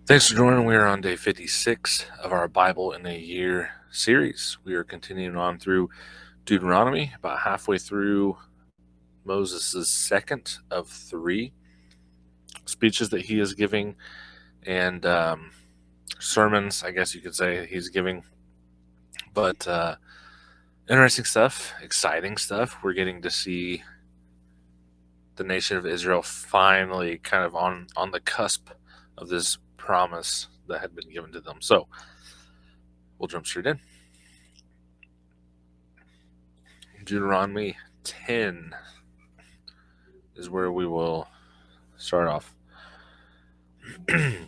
Thanks for joining. We are on day 56 of our Bible in a Year series. We are continuing on through Deuteronomy, about halfway through Moses' second of three speeches that he is giving, and sermons, I guess you could say, he's giving. But interesting stuff, exciting stuff. We're getting to see the nation of Israel finally kind of on the cusp of this promise that had been given to them. So we'll jump straight in. Deuteronomy 10 is where we will start off. The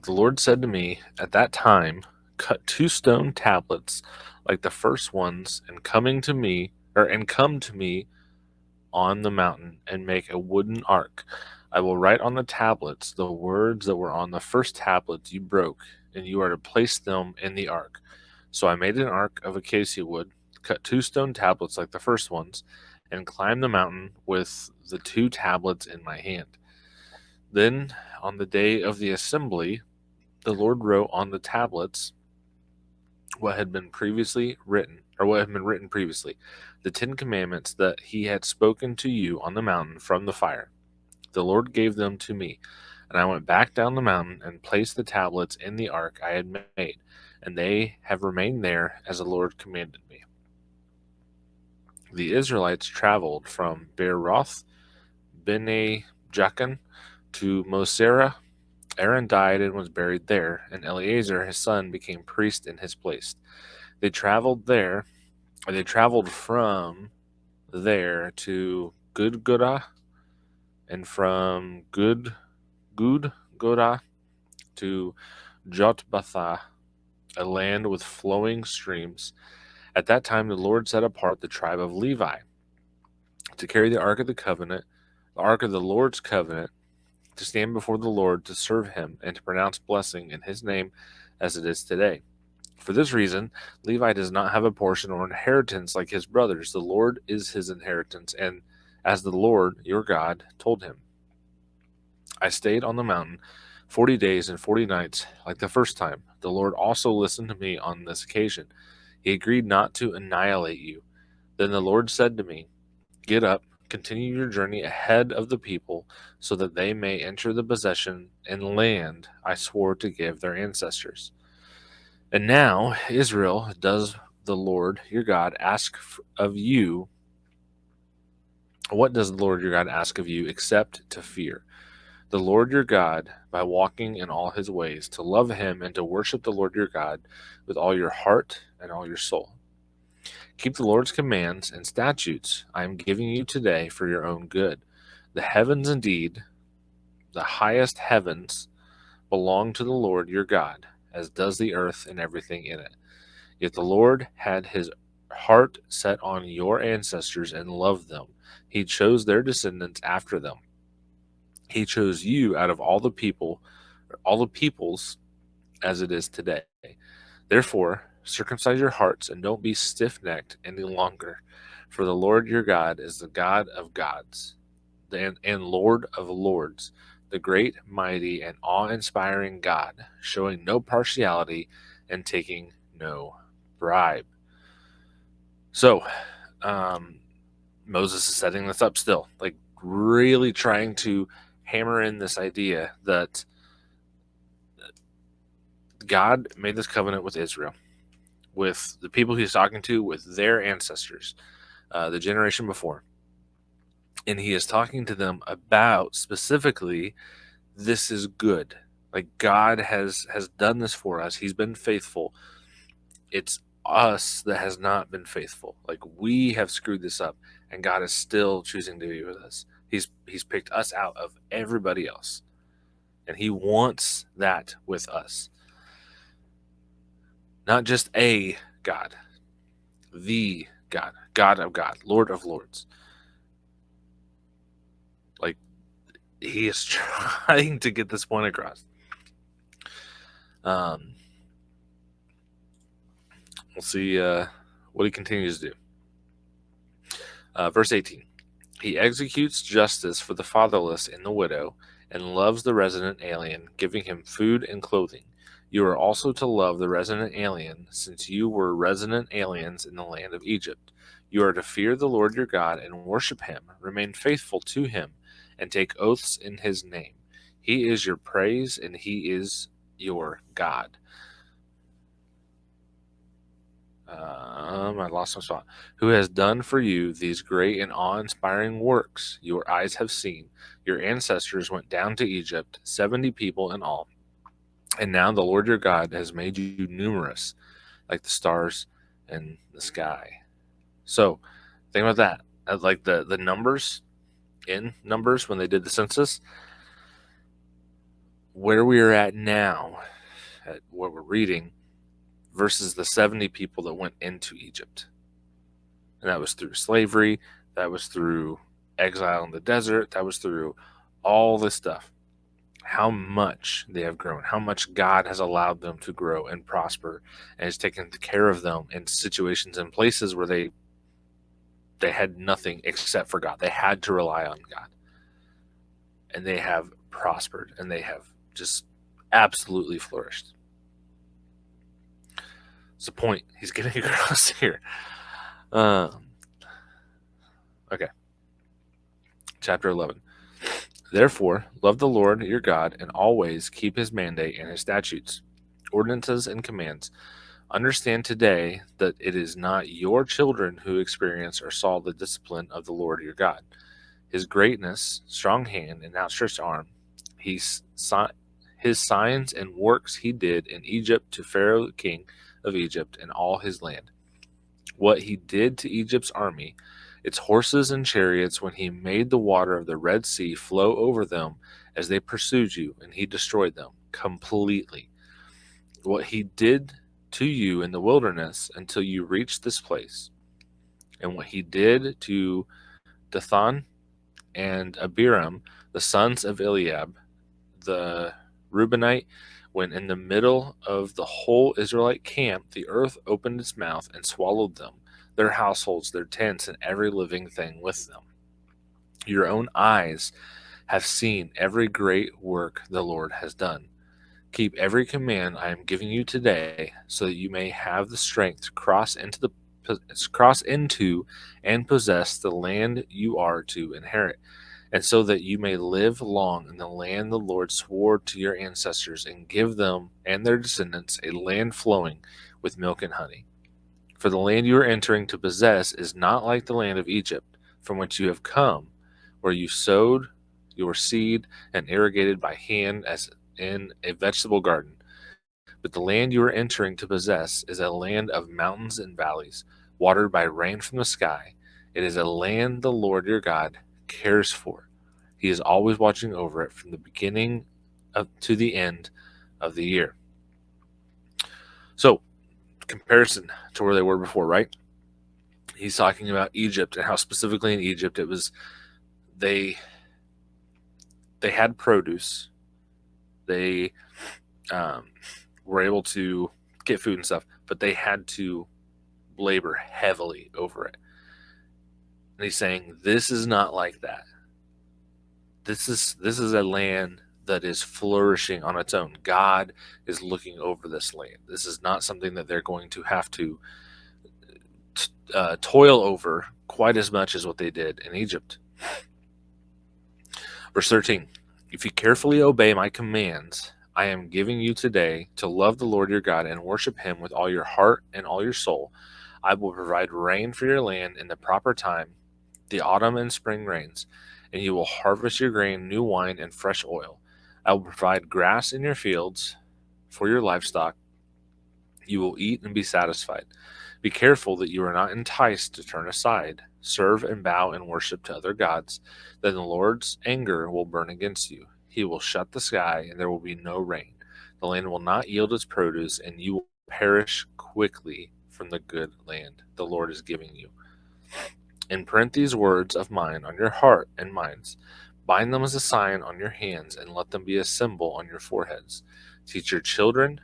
Lord said to me at that time, cut 2 stone tablets like the first ones, and come to me on the mountain, and make a wooden ark. I will write on the tablets the words that were on the first tablets you broke, and you are to place them in the ark. So I made an ark of acacia wood, cut 2 stone tablets like the first ones, and climbed the mountain with the 2 tablets in my hand. Then, on the day of the assembly, the Lord wrote on the tablets what had been written previously, the 10 Commandments that he had spoken to you on the mountain from the fire. The Lord gave them to me, and I went back down the mountain and placed the tablets in the ark I had made, and they have remained there as the Lord commanded me. The Israelites traveled from Beeroth, Bene Jaakan, to Mosera. Aaron died and was buried there, and Eleazar his son became priest in his place. They traveled from there to Gudgodah, and from Gudgodah to Jotbatha, a land with flowing streams. At that time the Lord set apart the tribe of Levi to carry the ark of the ark of the Lord's covenant, to stand before the Lord to serve him and to pronounce blessing in his name as it is today. For this reason, Levi does not have a portion or inheritance like his brothers. The Lord is his inheritance, and as the Lord your God told him. I stayed on the mountain 40 days and 40 nights like the first time. The Lord also listened to me on this occasion. He agreed not to annihilate you. Then the Lord said to me, get up, continue your journey ahead of the people, so that they may enter the possession and land I swore to give their ancestors. And now, Israel, does the Lord your God ask of you? What does the Lord your God ask of you except to fear the Lord your God by walking in all his ways, to love him and to worship the Lord your God with all your heart and all your soul? Keep the Lord's commands and statutes I am giving you today for your own good. The heavens, indeed, the highest heavens, belong to the Lord your God, as does the earth and everything in it. Yet the Lord had his heart set on your ancestors and loved them. He chose their descendants after them. He chose you out of all the peoples, as it is today. Therefore, circumcise your hearts and don't be stiff-necked any longer. For the Lord your God is the God of gods and Lord of lords, the great, mighty, and awe-inspiring God, showing no partiality and taking no bribe. So, Moses is setting this up still, like really trying to hammer in this idea that God made this covenant with Israel, with the people he's talking to, with their ancestors, the generation before. And he is talking to them about specifically, this is good. Like God has done this for us. He's been faithful. It's us that has not been faithful. Like we have screwed this up, and God is still choosing to be with us. He's picked us out of everybody else, and he wants that with us. Not just a God, the God, God of God, Lord of lords. Like he is trying to get this point across. We'll see what he continues to do. Verse 18. He executes justice for the fatherless and the widow, and loves the resident alien, giving him food and clothing. You are also to love the resident alien, since you were resident aliens in the land of Egypt. You are to fear the Lord your God and worship him, remain faithful to him, and take oaths in his name. He is your praise, and he is your God. I lost my spot. Who has done for you these great and awe-inspiring works your eyes have seen. Your ancestors went down to Egypt, 70 people in all. And now the Lord your God has made you numerous, like the stars in the sky. So, think about that. Like the numbers in Numbers when they did the census, where we are at now, at what we're reading, versus the 70 people that went into Egypt. And that was through slavery, that was through exile in the desert, that was through all this stuff. How much they have grown, how much God has allowed them to grow and prosper, and has taken care of them in situations and places where they had nothing except for God. They had to rely on God. And they have prospered, and they have just absolutely flourished. It's the point he's getting across here. Okay. Chapter 11. Therefore, love the Lord your God and always keep his mandate and his statutes, ordinances, and commands. Understand today that it is not your children who experience or saw the discipline of the Lord your God. His greatness, strong hand, and outstretched arm, his signs and works he did in Egypt to Pharaoh the king of Egypt and all his land. What he did to Egypt's army, its horses and chariots, when he made the water of the Red Sea flow over them as they pursued you, and he destroyed them completely. What he did to you in the wilderness until you reached this place, and what he did to Dathan and Abiram, the sons of Eliab, the Reubenite, when in the middle of the whole Israelite camp the earth opened its mouth and swallowed them, their households, their tents, and every living thing with them. Your own eyes have seen every great work the Lord has done. Keep every command I am giving you today, so that you may have the strength to cross into and possess the land you are to inherit, and so that you may live long in the land the Lord swore to your ancestors, and give them and their descendants a land flowing with milk and honey. For the land you are entering to possess is not like the land of Egypt, from which you have come, where you sowed your seed and irrigated by hand as in a vegetable garden. But the land you are entering to possess is a land of mountains and valleys, watered by rain from the sky. It is a land the Lord your God cares for. He is always watching over it from the beginning to the end of the year. So, comparison to where they were before, right? He's talking about Egypt and how specifically in Egypt it was they had produce. They were able to get food and stuff, but they had to labor heavily over it. And he's saying this is not like that. This is a land that is flourishing on its own. God is looking over this land. This is not something that they're going to have to toil over quite as much as what they did in Egypt. Verse 13, if you carefully obey my commands I am giving you today to love the Lord your God and worship him with all your heart and all your soul, I will provide rain for your land in the proper time, the autumn and spring rains, and you will harvest your grain, new wine, and fresh oil. I will provide grass in your fields for your livestock. You will eat and be satisfied. Be careful that you are not enticed to turn aside, serve and bow and worship to other gods. Then the Lord's anger will burn against you. He will shut the sky, and there will be no rain. The land will not yield its produce, and you will perish quickly from the good land the Lord is giving you. Imprint these words of mine on your heart and minds. Bind them as a sign on your hands, and let them be a symbol on your foreheads. Teach your children,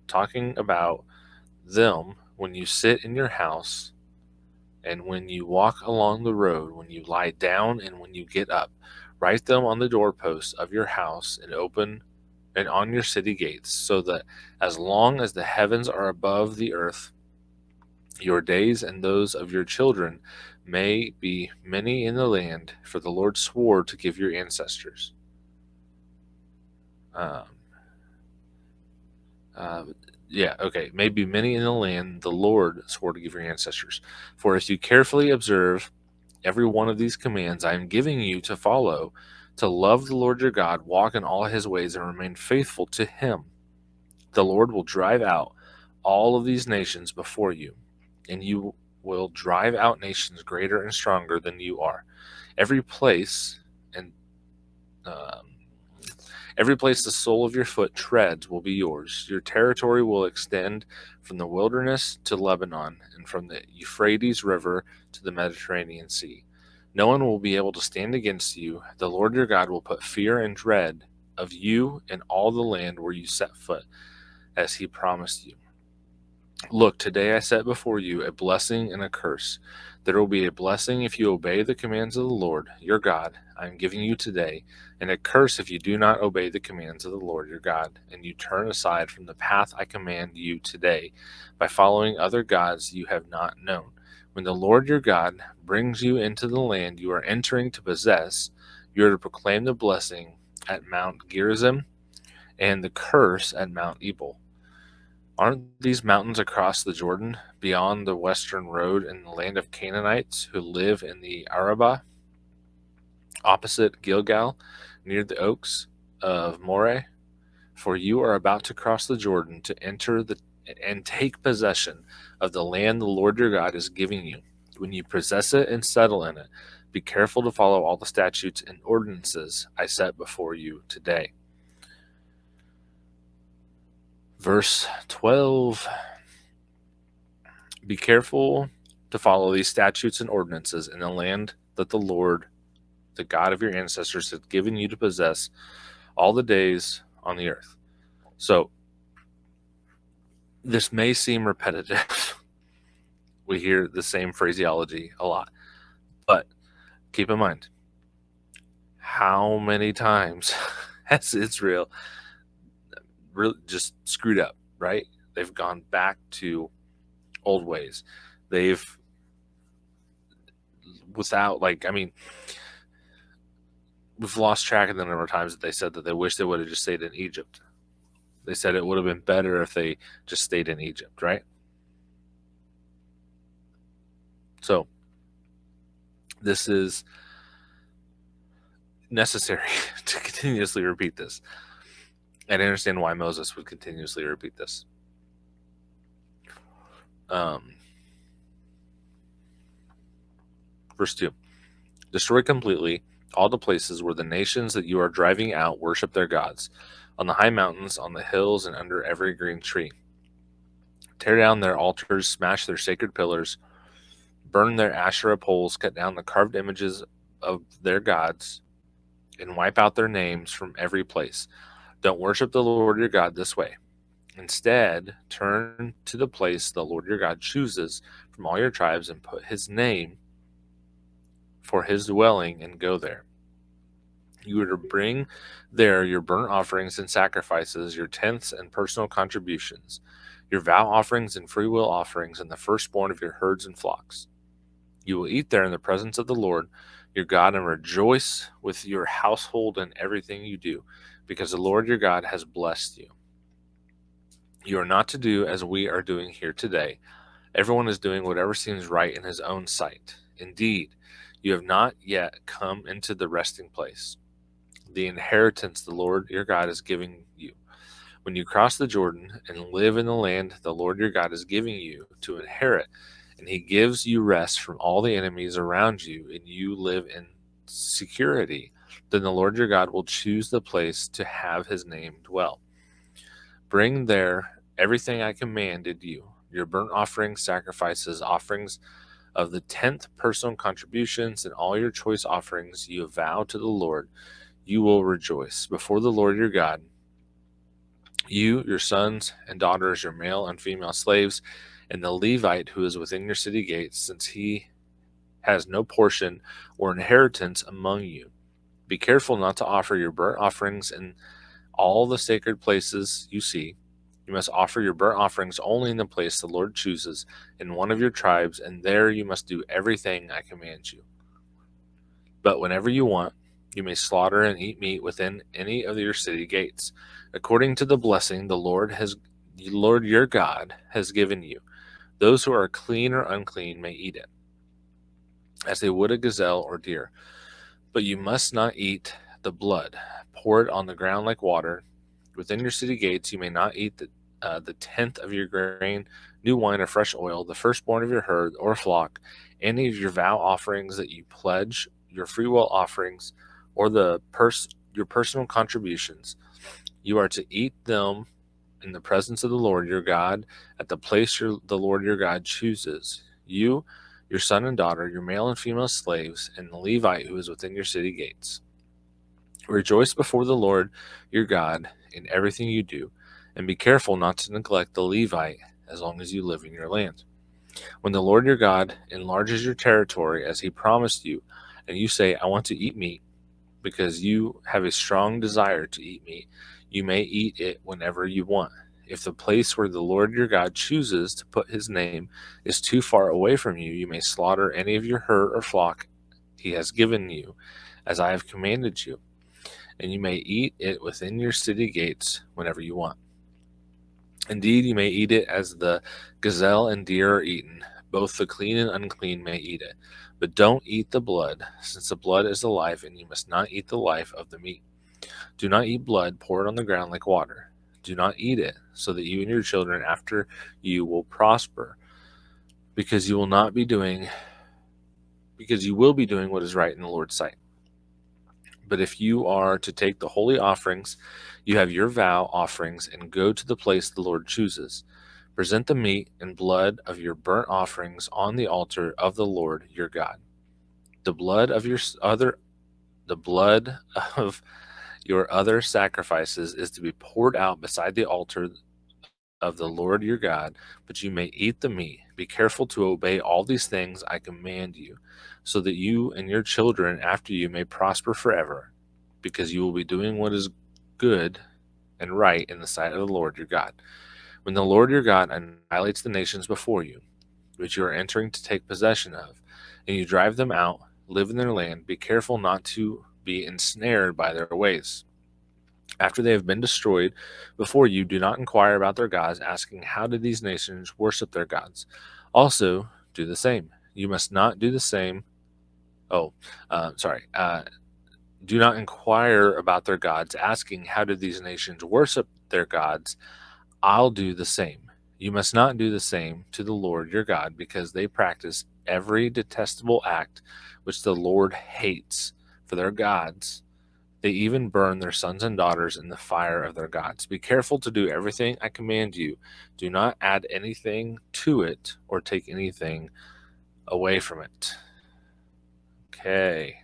talking about them when you sit in your house, and when you walk along the road, when you lie down and when you get up. Write them on the doorposts of your house and on your city gates, so that as long as the heavens are above the earth, your days and those of your children may be many in the land, for the Lord swore to give your ancestors. Um, uh, may be many in the land the Lord swore to give your ancestors. For if you carefully observe every one of these commands I am giving you to follow, to love the Lord your God, walk in all his ways, and remain faithful to him, the Lord will drive out all of these nations before you, and you will drive out nations greater and stronger than you are. Every place and um, every place the sole of your foot treads will be yours. Your territory will extend from the wilderness to Lebanon, and from the Euphrates River to the Mediterranean Sea. No one will be able to stand against you. The Lord your God will put fear and dread of you in all the land where you set foot, as he promised you. Look, today I set before you a blessing and a curse. There will be a blessing if you obey the commands of the Lord your God I am giving you today, and a curse if you do not obey the commands of the Lord your God, and you turn aside from the path I command you today by following other gods you have not known. When the Lord your God brings you into the land you are entering to possess, you are to proclaim the blessing at Mount Gerizim and the curse at Mount Ebal. Aren't these mountains across the Jordan, beyond the western road, in the land of Canaanites who live in the Arabah, opposite Gilgal, near the oaks of Moreh? For you are about to cross the Jordan to enter and take possession of the land the Lord your God is giving you. When you possess it and settle in it, be careful to follow all the statutes and ordinances I set before you today. Verse 12. Be careful to follow these statutes and ordinances in the land that the Lord, the God of your ancestors, has given you to possess all the days on the earth. So, this may seem repetitive. We hear the same phraseology a lot. But keep in mind, how many times has Israel really just screwed up, right? They've gone back to old ways. They've, we've lost track of the number of times that they said that they wish they would have just stayed in Egypt. They said it would have been better if they just stayed in Egypt, right? So this is necessary to continuously repeat this. And I understand why Moses would continuously repeat this. Verse 2. Destroy completely all the places where the nations that you are driving out worship their gods, on the high mountains, on the hills, and under every green tree. Tear down their altars, smash their sacred pillars, burn their Asherah poles, cut down the carved images of their gods, and wipe out their names from every place. Don't worship the Lord your God this way. Instead, turn to the place the Lord your God chooses from all your tribes and put his name for his dwelling and go there. You are to bring there your burnt offerings and sacrifices, your tenths and personal contributions, your vow offerings and freewill offerings, and the firstborn of your herds and flocks. You will eat there in the presence of the Lord your God and rejoice with your household and everything you do, because the Lord your God has blessed you. You are not to do as we are doing here today. Everyone is doing whatever seems right in his own sight. Indeed, you have not yet come into the resting place, the inheritance the Lord your God is giving you. When you cross the Jordan and live in the land the Lord your God is giving you to inherit, and he gives you rest from all the enemies around you, and you live in security, then the Lord your God will choose the place to have his name dwell. Bring there everything I commanded you, your burnt offerings, sacrifices, offerings of the 10th personal contributions, and all your choice offerings you vow to the Lord. You will rejoice before the Lord your God, you, your sons and daughters, your male and female slaves, and the Levite who is within your city gates, since he has no portion or inheritance among you, Be careful not to offer your burnt offerings in all the sacred places you see. You must offer your burnt offerings only in the place the Lord chooses in one of your tribes, and there you must do everything I command you. But whenever you want, you may slaughter and eat meat within any of your city gates, according to the blessing the Lord your God has given you. Those who are clean or unclean may eat it, as they would a gazelle or deer. But you must not eat the blood. Pour it on the ground like water. Within your city gates you may not eat the tenth of your grain, new wine, or fresh oil, the firstborn of your herd or flock, any of your vow offerings that you pledge, your freewill offerings, or your personal contributions. You are to eat them in the presence of the Lord your God at the place the Lord your God chooses. You, your son and daughter, your male and female slaves, and the Levite who is within your city gates. Rejoice before the Lord your God in everything you do, and be careful not to neglect the Levite as long as you live in your land. When the Lord your God enlarges your territory as he promised you, and you say, I want to eat meat, because you have a strong desire to eat meat, you may eat it whenever you want. If the place where the Lord your God chooses to put his name is too far away from you, you may slaughter any of your herd or flock he has given you, as I have commanded you, and you may eat it within your city gates whenever you want. Indeed, you may eat it as the gazelle and deer are eaten. Both the clean and unclean may eat it. But don't eat the blood, since the blood is the life, and you must not eat the life of the meat. Do not eat blood poured on the ground like water. Do not eat it, so that you and your children after you will prosper, because you will be doing what is right in the Lord's sight. But if you are to take the holy offerings, you have your vow offerings, and go to the place the Lord chooses. Present the meat and blood of your burnt offerings on the altar of the Lord your God. The blood of your other sacrifices is to be poured out beside the altar of the Lord your God, but you may eat the meat. Be careful to obey all these things I command you, so that you and your children after you may prosper forever, because you will be doing what is good and right in the sight of the Lord your God. When the Lord your God annihilates the nations before you, which you are entering to take possession of, and you drive them out, live in their land, be careful not to be ensnared by their ways. After they have been destroyed before you, do not inquire about their gods, asking, how did these nations worship their gods? Also, do the same. You must not do the same. Do not inquire about their gods, asking, how did these nations worship their gods? I'll do the same. You must not do the same to the Lord your God, because they practice every detestable act which the Lord hates for their gods. They even burn their sons and daughters in the fire of their gods. Be careful to do everything I command you. Do not add anything to it or take anything away from it. Okay.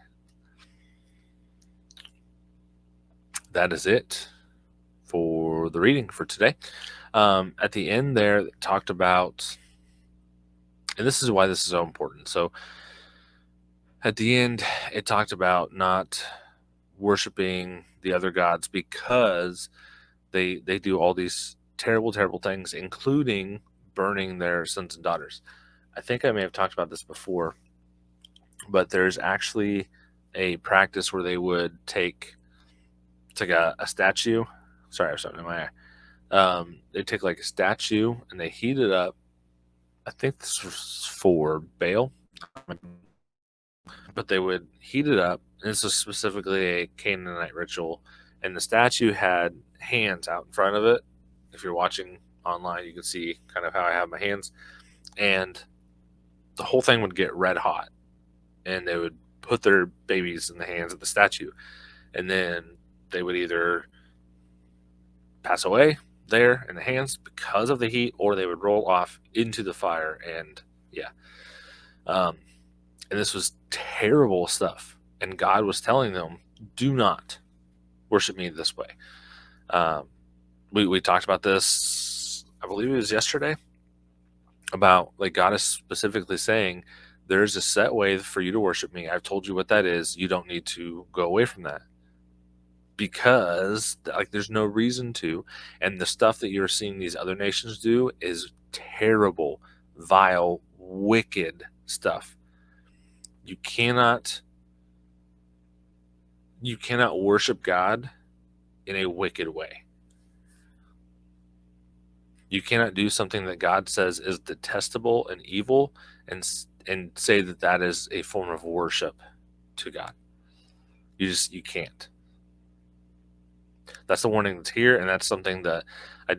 That is it for the reading for today. At the end there, it talked about, and this is why this is so important. So at the end, it talked about not worshiping the other gods because they do all these terrible things, including burning their sons and daughters. I think I may have talked about this before, but there's actually a practice where they would take like a statue. Sorry, I have something in my eye. They take like a statue and they heat it up. I think this was for Baal, but they would heat it up. And this was specifically a Canaanite ritual, and the statue had hands out in front of it. If you're watching online, you can see kind of how I have my hands, and the whole thing would get red hot, and they would put their babies in the hands of the statue, and then they would either pass away there in the hands because of the heat, or they would roll off into the fire. And yeah, and this was terrible stuff, and God was telling them, do not worship me this way. We talked about this, I believe it was yesterday, about like God is specifically saying There's a set way for you to worship me. I've told you what that is. You don't need to go away from that because like there's no reason to. And the stuff that you're seeing these other nations do is terrible, vile, wicked stuff. You cannot worship God in a wicked way. You cannot do something that God says is detestable and evil and say that that is a form of worship to God. You can't. That's the warning that's here, and that's something that I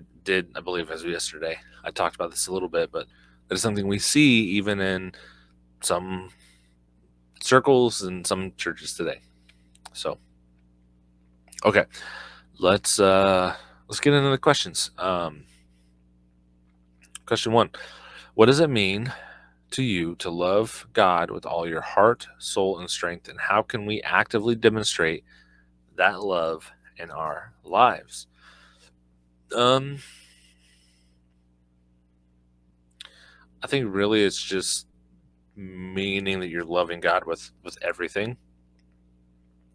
believe, as of yesterday. I talked about this a little bit, but that is something we see even in some circles and some churches today. So, okay, let's get into the questions. Question 1: what does it mean to you to love God with all your heart, soul, and strength, and how can we actively demonstrate that love in our lives? Um, I think really it's just meaning that you're loving God with everything.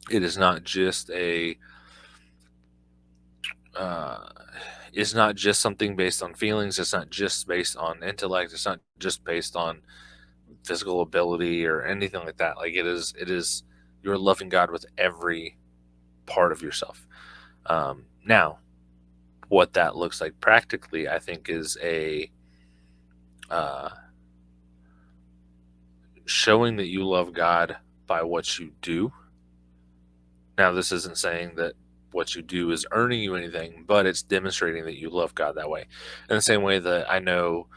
It is not just a uh, it's not just something based on feelings. It's not just based on intellect. It's not just based on physical ability or anything like that. Like it is you're loving God with every part of yourself. Now, what that looks like practically, I think, is a uh, showing that you love God by what you do. Now, this isn't saying that what you do is earning you anything, but it's demonstrating that you love God that way. In the same way that I know,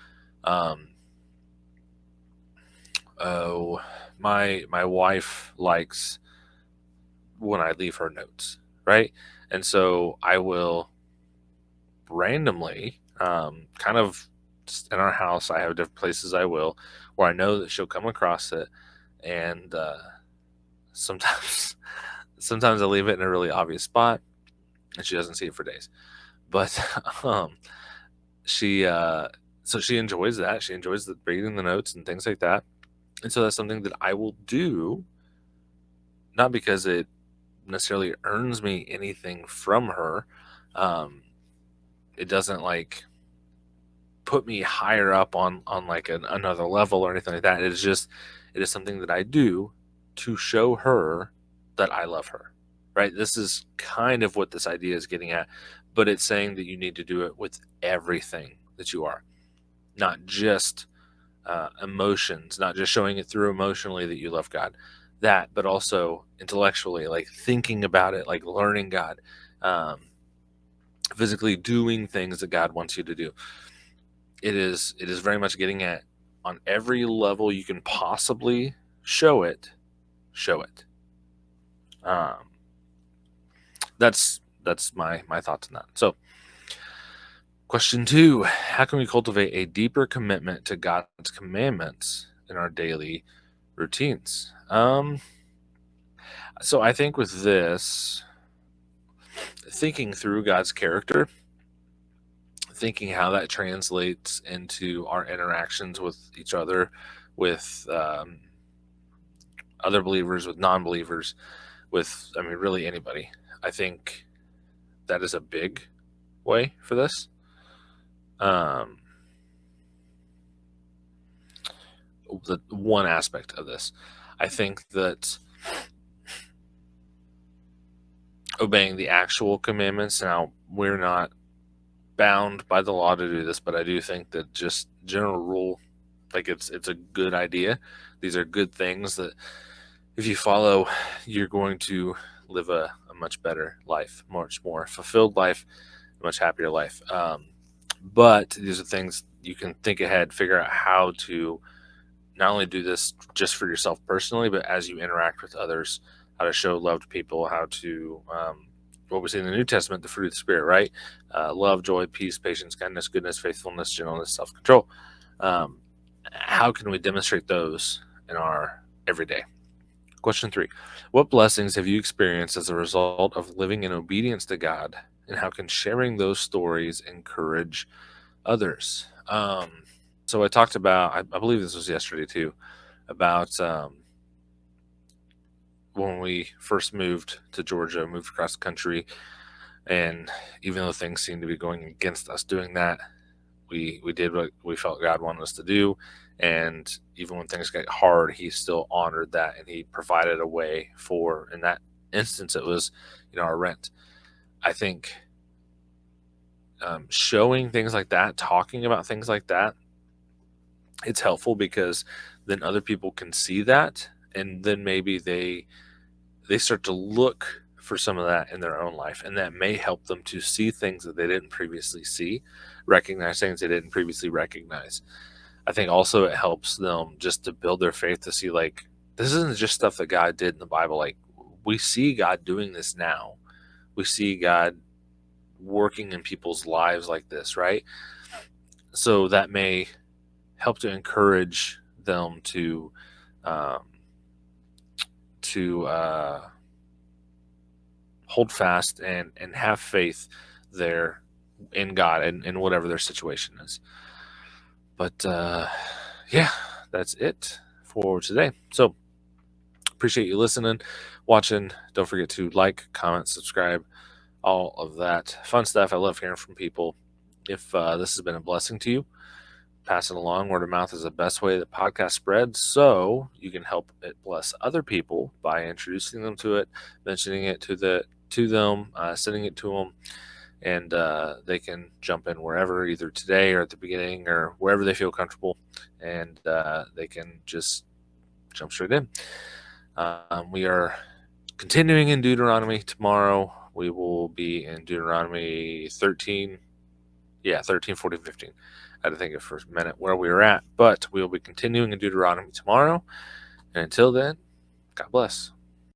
um, oh, my wife likes when I leave her notes, right? And so I will randomly, kind of in our house, I have different places I will where I know that she'll come across it, and sometimes sometimes I leave it in a really obvious spot, and she doesn't see it for days. But um, she so she enjoys that. She enjoys the reading the notes and things like that, and so that's something that I will do, not because it necessarily earns me anything from her. Um, it doesn't like put me higher up on like another level or anything like that. It is something that I do to show her that I love her. Right? This is kind of what this idea is getting at, but it's saying that you need to do it with everything that you are, not just emotions, not just showing it through emotionally that you love God, that, but also intellectually, like thinking about it, like learning God, um, physically doing things that God wants you to do. It is very much getting at on every level you can possibly show it, show it. Um, that's my thoughts on that. So, question 2: how can we cultivate a deeper commitment to God's commandments in our daily routines? So I think with this, thinking through God's character, thinking how that translates into our interactions with each other, with other believers, with non-believers, with, I mean, really anybody. I think that is a big way for this. Um, the one aspect of this, I think that obeying the actual commandments. Now, we're not bound by the law to do this, but I do think that just general rule, like it's a good idea. These are good things that if you follow, you're going to live a much better life, much more fulfilled life, a much happier life. But these are things you can think ahead, figure out how to not only do this just for yourself personally, but as you interact with others, how to show love to people, how to, what we see in the New Testament, the fruit of the Spirit, right? Love, joy, peace, patience, kindness, goodness, faithfulness, gentleness, self control. Um, how can we demonstrate those in our everyday? Question 3: what blessings have you experienced as a result of living in obedience to God, and how can sharing those stories encourage others? So I talked about, I believe this was yesterday too, about when we first moved to Georgia, moved across the country, and even though things seemed to be going against us doing that, we did what we felt God wanted us to do. And even when things got hard, he still honored that, and he provided a way for, in that instance, it was, our rent. I think showing things like that, talking about things like that, it's helpful, because then other people can see that, and then maybe they start to look for some of that in their own life, and that may help them to see things that they didn't previously see, recognize things they didn't previously recognize. I think also it helps them just to build their faith, to see, like, this isn't just stuff that God did in the Bible. Like, we see God doing this now. We see God working in people's lives like this, right? So that may help to encourage them um, to hold fast and have faith there in God and whatever their situation is. But yeah, that's it for today. So appreciate you listening, watching. Don't forget to like, comment, subscribe, all of that fun stuff. I love hearing from people. If this has been a blessing to you, pass it along. Word of mouth is the best way that podcast spreads, so you can help it bless other people by introducing them to it, mentioning it to them, sending it to them, and they can jump in wherever, either today or at the beginning or wherever they feel comfortable, and they can just jump straight in. We are continuing in Deuteronomy. Tomorrow we will be in Deuteronomy 13. Yeah, 13, 14, 15. I had to think of for a minute where we were at, but we will be continuing in Deuteronomy tomorrow. And until then, God bless.